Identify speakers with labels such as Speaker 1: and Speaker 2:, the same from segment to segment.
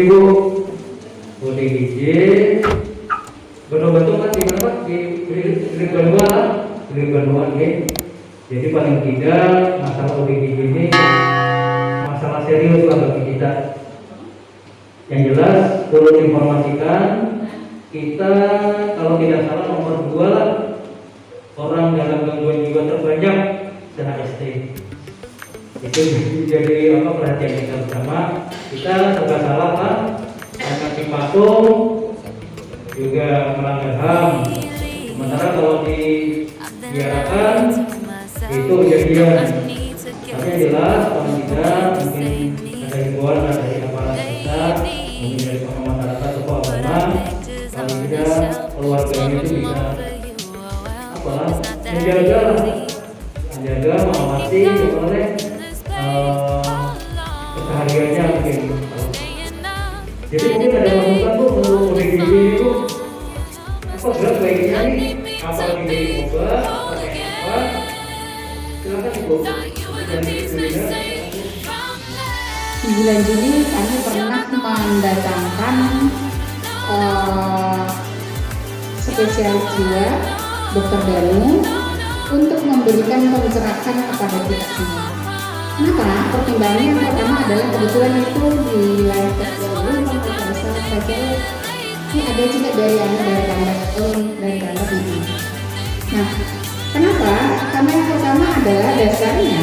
Speaker 1: Bu, ODGJ berobat kan di mana Pak? Di klinik Bandua ya. Jadi paling tidak masalah ODGJ ini masalah serius lah bagi kita. Yang jelas perlu diinformasikan, kita kalau tidak salah nomor 2 lah orang dalam gangguan jiwa terbanyak se-HST. Itu jadi perhatian kita bersama. Kita serba salah kan, karena dipatung juga melanggar HAM. Sementara kalau dibiarkan itu kejadian. Tapi yang jelas paling tidak mungkin ada himbauan dari aparat kita, mungkin dari tokoh masyarakat, tokoh agama, paling tidak keluarganya itu bisa menjaga, mengawasi oleh kesehariannya mungkin. Jadi mungkin ada masukan Bu untuk ODGJ itu apa berat baiknya nih, apa diberi obat, pakai apa? Silakan Bu.
Speaker 2: Di bulan Juli kami pernah mendatangkan spesialis jiwa Dr. Danu untuk memberikan pencerahan kepada kita semua. Kenapa? Pertimbangannya yang pertama adalah kebetulan itu di wilayah Tersebut ini ada juga dari Anda ini. Nah, kenapa? Karena yang pertama adalah dasarnya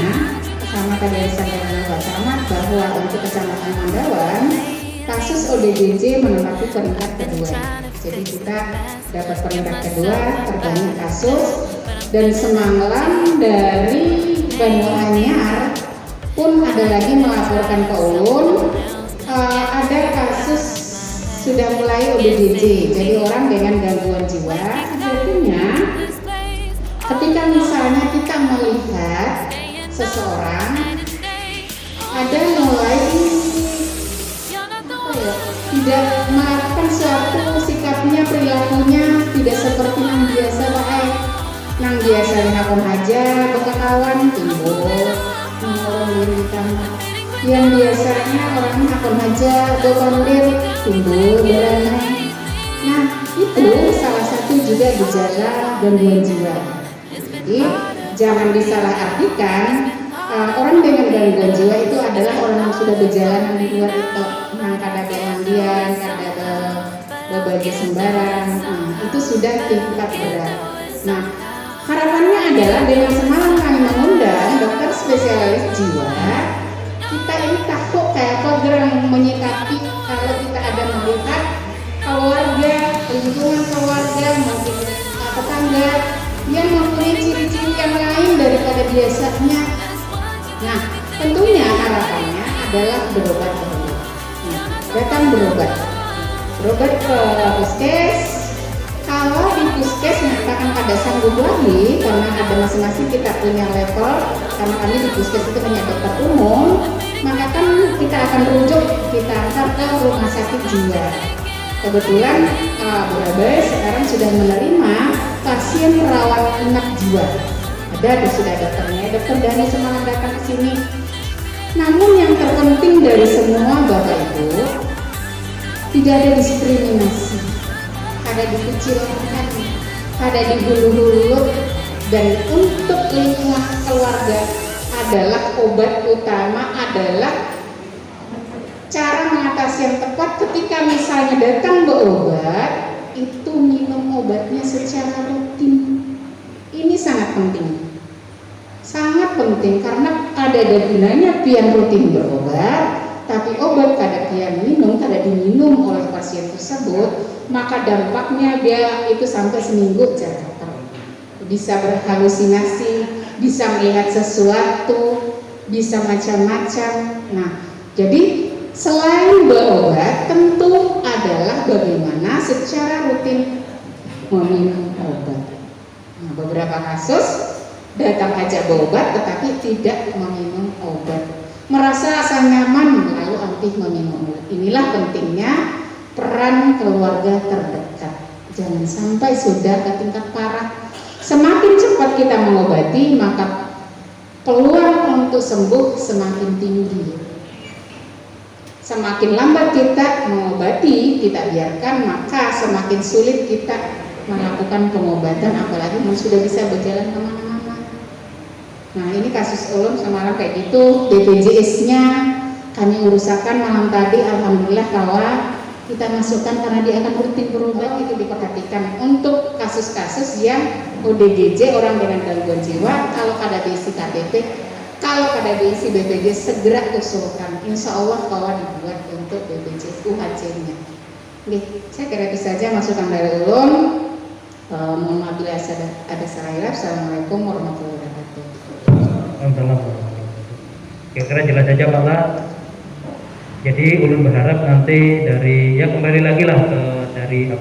Speaker 2: Kecamatan Desa Mandawan Camat bahwa untuk Kecamatan Mandawan kasus ODGJ menempati peringkat kedua. Jadi kita dapat peringkat kedua terbanyak kasus, dan semalam dari Banyuanyar pun ada lagi melaporkan ke Ulun ada kasus sudah mulai ODGJ. Jadi orang dengan gangguan jiwa. Artinya ketika misalnya kita melihat seseorang ada mulai tidak melakukan suatu sikapnya, perilakunya tidak seperti yang biasa baik. Nang biasa ngakon aja kawan timbul orang diri di kamar. Yang biasanya orang ngakon aja kondir timbul beranai. Nah, itu salah satu juga gejala gangguan jiwa. Jadi jangan disalahartikan orang dengan gangguan jiwa itu adalah orang yang sudah berjalan di luar itu, kada kemandian, kada berbagai sembarang, itu sudah tingkat berat. Nah, harapannya adalah dengan semalam kami mengundang dokter spesialis jiwa, kita ini takut kayak program menyikapi kalau kita ada melihat keluarga, lingkungan keluarga, mungkin tetangga yang mempunyai ciri-ciri yang lain daripada biasanya. Nah, tentunya harapannya adalah berobat dulu. Datang berobat ke puskes. Kalau di puskes mengatakan pada sanggup lagi, karena ada masing-masing kita punya level, karena kami di puskes itu hanya dokter umum, maka kan kita akan rujuk, kita antar ke rumah sakit jiwa. Kebetulan Burabay sekarang sudah menerima pasien rawat inap jiwa. Ada sudah dokternya, dokter Dani semalam datang ke sini. Namun yang terpenting dari semua Bapak Ibu, tidak ada diskriminasi, ada dikucilkan, ada dihulu-hulu, dan untuk lingkungan keluarga adalah obat utama, adalah cara mengatasi yang tepat. Ketika misalnya datang berobat, itu minum obatnya secara rutin. Ini sangat penting. Sangat penting karena ada gunanya pian rutin berobat, tapi obat kada pian minum, kada diminum oleh pasien tersebut, maka dampaknya dia itu sampai seminggu jatuh. Bisa berhalusinasi, bisa melihat sesuatu, bisa macam-macam. Nah, jadi selain berobat, tentu adalah bagaimana secara rutin meminum obat. Nah, beberapa kasus datang aja berobat tetapi tidak meminum obat, merasa rasa nyaman lalu anti meminum obat. Inilah pentingnya peran keluarga terdekat. Jangan sampai sudah ke tingkat parah. Semakin cepat kita mengobati, maka peluang untuk sembuh semakin tinggi. Semakin lambat kita mengobati, kita biarkan, maka semakin sulit kita melakukan pengobatan, apalagi sudah bisa berjalan kemana-mana. Nah ini kasus ulun semalam kayak gitu, BPJS-nya kami urusakan malam tadi, alhamdulillah bahwa kita masukkan karena dia akan rutin berobat, itu diperhatikan. Untuk kasus-kasus yang ODGJ, orang dengan gangguan jiwa, kalau ada diisi KTP, kalau ada diisi BPJS segera usulkan, insya Allah bahwa dibuat untuk BPJS UHC-nya. Oke, saya kira itu saja masukan dari ulun. Mohon maaf bila ada salah hilaf. Assalamualaikum warahmatullahi wabarakatuh.
Speaker 1: Kira-kira jelas saja Pak La. Jadi ulun berharap nanti dari ya kembali lagi lah ke dari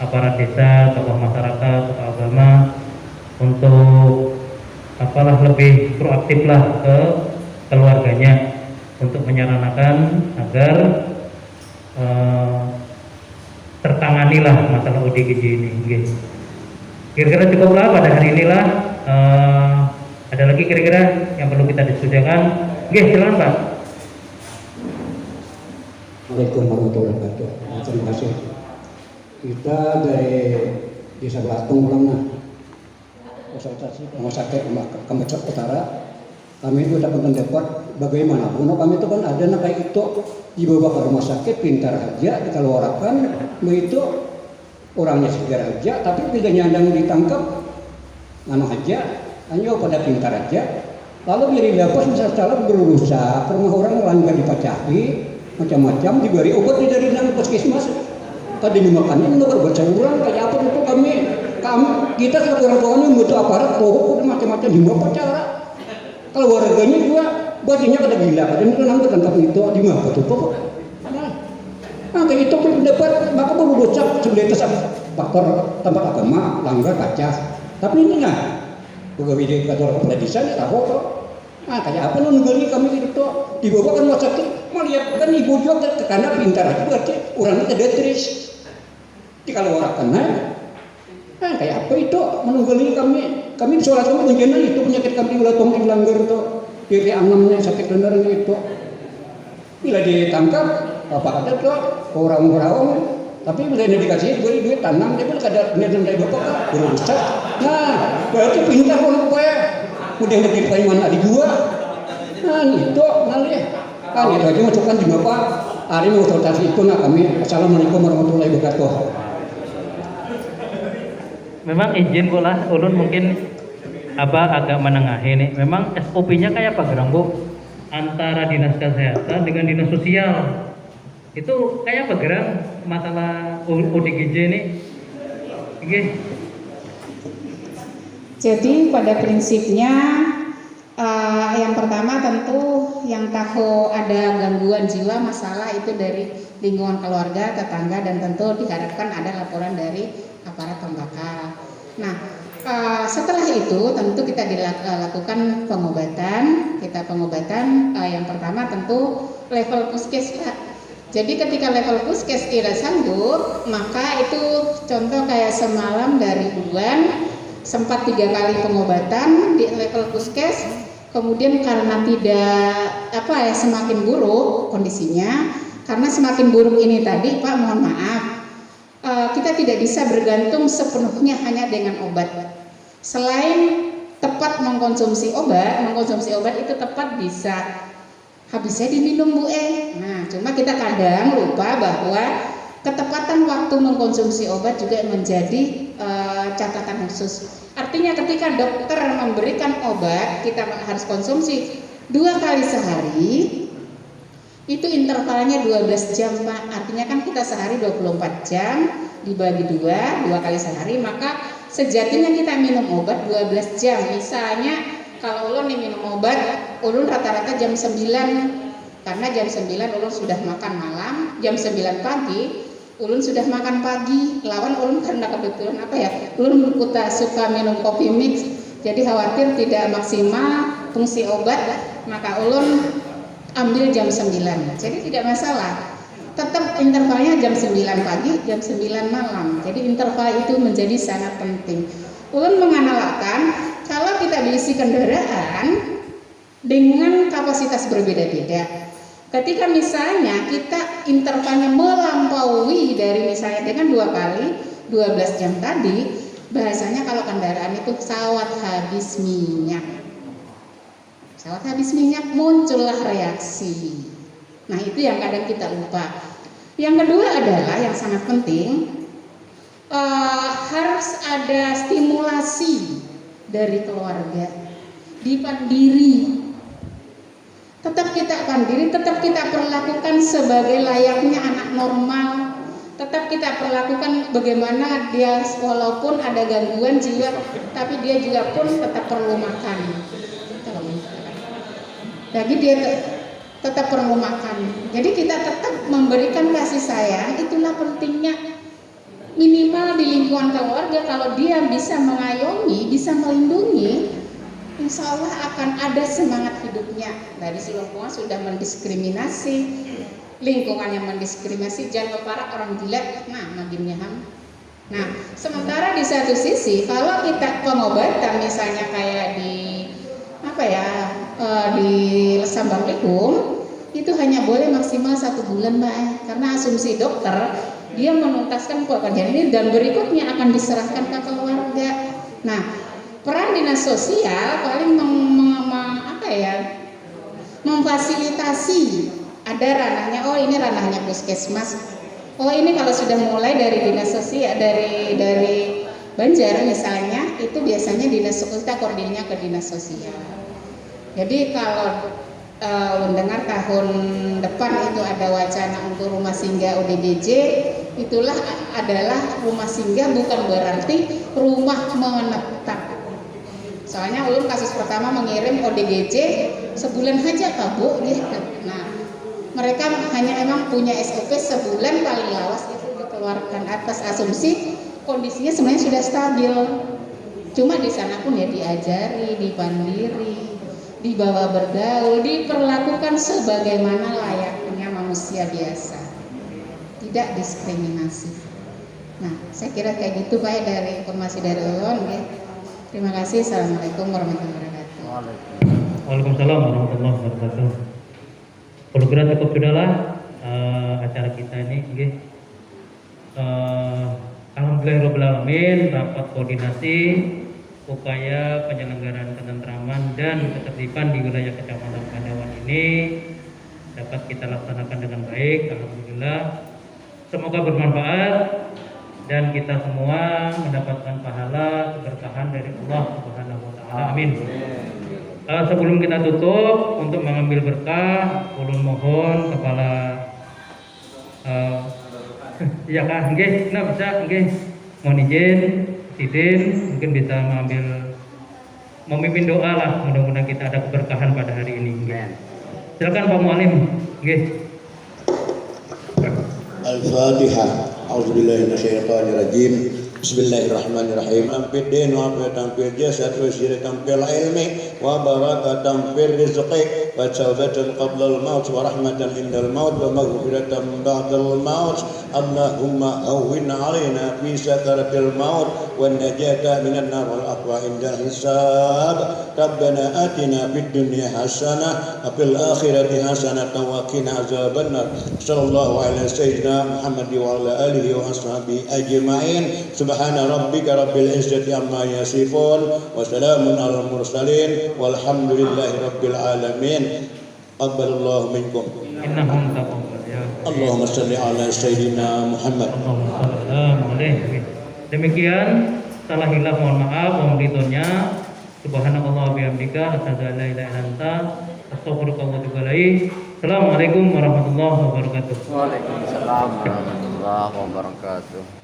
Speaker 1: aparat desa, tokoh masyarakat, tokoh agama untuk lebih proaktif lah ke keluarganya untuk menyarankan agar tertanganilah masalah ODGJ ini. Kira-kira cukuplah pada hari inilah. Ada lagi kira-kira yang perlu kita diskusikan? Silakan Pak.
Speaker 3: Assalamualaikum warahmatullahi wabarakatuh. Terima kasih. Kita dari Desa Belatung Pulang Rumah Sakit Kemecak Utara, kami itu dapat pendapat bagaimanapun kami itu kan ada kayak itu dibawa ke rumah sakit pintar aja dikeluarkan, begitu orangnya segar aja, tapi tidak nyandang ditangkap aja, hanya pada pintar aja. Lalu jadi dapat misalnya berusaha rumah orang melanggar dipacahi macam-macam, diberi obat dari dalam puskesmas. Tadi dimakannya menurut bercauran kayak apa itu kami kita sebagai orang tuanya butuh aparat pokok macam-macam di mana cara. Kalau warganya juga bajunya pada gila, kadang itu nanti tangkap itu di mana betul pokok. Nah kayak itu pun dapat maka baru bocah sebenarnya faktor tempat agama langgar kaca. Tapi ini nggak pegawai di kantor kepala desa nggak tahu kok. Nah kayak apa nunggu kami itu dibawa ke rumah sakit, melihat kan ibu juga karena pintar aja berarti orangnya tidak tris. Jadi kalau orang kena, nah kayak apa itu menunggu kami sholat kami bencana itu penyakit kami ulah tongking langgar itu dari angamnya sakit beneran itu. Bila ditangkap apa kata tuh orang-orang, tapi bila dikasih duit tanam dia pun kada niatan dari bapak berusaha. Nah berarti pintar orang kaya. Udah negeri kayak mana dijual, nah itu nanti kan itu aja masukkan di bapak hari mau konsultasi itu kami. Assalamualaikum warahmatullahi wabarakatuh.
Speaker 1: Memang izin bola ulun mungkin agak menengah ini. Memang SOP-nya kayak apa gerang Bu? Antara dinas kesehatan dengan dinas sosial itu kayak apa gerang masalah ODGJ ini?
Speaker 2: Jadi pada prinsipnya yang pertama tentu yang tahu ada gangguan jiwa masalah itu dari lingkungan keluarga, tetangga, dan tentu diharapkan ada laporan dari aparat pembakar. Nah setelah itu tentu kita dilakukan pengobatan. Yang pertama tentu level puskes ya. Jadi ketika level puskes tidak sanggup, maka itu contoh kayak semalam dari Uban sempat 3 kali pengobatan di level puskes, kemudian karena tidak semakin buruk kondisinya, karena semakin buruk ini tadi Pak mohon maaf, kita tidak bisa bergantung sepenuhnya hanya dengan obat. Selain tepat mengkonsumsi obat itu tepat bisa habisnya diminum Bu Nah cuma kita kadang lupa bahwa ketepatan waktu mengkonsumsi obat juga menjadi catatan khusus. Artinya ketika dokter memberikan obat, kita harus konsumsi 2 kali sehari. Itu intervalnya 12 jam Pak. Artinya kan kita sehari 24 jam dibagi 2 kali sehari, maka sejatinya kita minum obat 12 jam. Misalnya kalau ulun nih minum obat, ulun rata-rata jam 9, karena jam 9 ulun sudah makan malam, jam 9 pagi ulun sudah makan pagi. Lawan ulun karena kebetulan ulun suka minum kopi mix, jadi khawatir tidak maksimal fungsi obat, maka ulun ambil jam 9. Jadi tidak masalah, tetap intervalnya jam 9 pagi, jam 9 malam. Jadi interval itu menjadi sangat penting. Ulun menganalkan kalau kita berisi kendaraan dengan kapasitas berbeda-beda, Ketika misalnya kita intervalnya melampaui dari misalnya dengan 2 kali 12 jam tadi, bahasanya kalau kendaraan itu pesawat habis minyak. Pesawat habis minyak, muncullah reaksi. Nah, itu yang kadang kita lupa. Yang kedua adalah yang sangat penting, harus ada stimulasi dari keluarga. Dipandiri. Tetap kita pandiri, tetap kita perlakukan sebagai layaknya anak normal. Tetap kita perlakukan bagaimana dia walaupun ada gangguan jiwa, tapi dia juga pun tetap perlu makan. Jadi dia tetap perlu makan. Jadi kita tetap memberikan kasih sayang, itulah pentingnya. Minimal di lingkungan keluarga, kalau dia bisa mengayomi, bisa melindungi, insya Allah akan ada semangat hidupnya. Dari si lingkungan sudah mendiskriminasi, lingkungan yang mendiskriminasi, jangan para orang gila, nah makin nyaham. Nah, sementara di satu sisi, kalau kita pengobatan misalnya kayak di di Sambang Likum, itu hanya boleh maksimal 1 bulan, Mbak. Karena asumsi dokter, dia menuntaskan pekerjaan ini dan berikutnya akan diserahkan ke keluarga. Nah, peran dinas sosial paling memfasilitasi. Ada ranahnya, oh ini ranahnya puskesmas. Oh ini kalau sudah mulai dari dinas sosial, dari Banjar misalnya, itu biasanya dinas sosial, kita koordinasinya ke dinas sosial. Jadi kalau mendengar tahun depan itu ada wacana untuk rumah singgah ODGJ, itulah adalah rumah singgah bukan berarti rumah menetap. Soalnya ulun kasus pertama mengirim ODGJ sebulan aja Pak Bu gitu. Nah, mereka hanya emang punya SOP sebulan paling lawas itu dikeluarkan atas asumsi kondisinya sebenarnya sudah stabil. Cuma di sana pun ya diajari, dipandiri, dibawa bergaul, diperlakukan sebagaimana layaknya manusia biasa, tidak diskriminasi. Nah, saya kira kayak gitu Pak dari informasi dari ulun. Ya. Terima kasih. Assalamualaikum warahmatullahi wabarakatuh.
Speaker 1: Waalaikumsalam warahmatullahi wabarakatuh. Kalau kira cukup sudahlah acara kita ini. Alhamdulillahirobbilalamin, rapat koordinasi upaya penyelenggaraan ketentraman dan ketertiban di wilayah Kecamatan Pandawan ini dapat kita laksanakan dengan baik. Alhamdulillah, semoga bermanfaat dan kita semua mendapatkan pahala keberkahan dari Allah Subhanahu wa taala. Amin. Sebelum kita tutup, untuk mengambil berkah, ulun mohon kepala ya Kak, nggih, nah bisa nggih. Mohon izin Sidin mungkin bisa memimpin doa lah, mudah-mudahan kita ada keberkahan pada hari ini. Silakan Pak Mualim. Nggih.
Speaker 4: Al-Fatihah. A'udzubillahi minasyaitonirrajim. Bismillahirrahmanirrahim. Ampir din wa tampir jasad wa sirri tampir ilmi wa barakatan fir rizqi wa tawbatan qabla al-maut wa rahmatan indal maut wa maghfiratan ba'dal maut. Allahumma awwin 'alaina fi sakaratil maut wa najata minan nar wal aqwa indal hisab. Rabbana atina fid dunya hasanah wa fil akhirati hasanah wa qina azabannar. Sallallahu alaihi sayyidina Muhammad wa ala alihi wa ashabihi ajma'in. Subhana rabbika rabbil izzati amma yasifun wa salamun alal mursalin walhamdulillahi rabbil alamin. Aqballallahu minkum.
Speaker 1: Innahum taqabbal ya.
Speaker 4: Allahumma shalli ala sayyidina Muhammad.
Speaker 1: Demikian, salah hilaf mohon maaf, mohon ridhonya. Subhanallah bihamdika, asyhadu an la ilaha illa anta, astaghfiruka wa atubu ilaik. Assalamualaikum warahmatullahi wabarakatuh.
Speaker 5: Waalaikumsalam warahmatullahi wabarakatuh.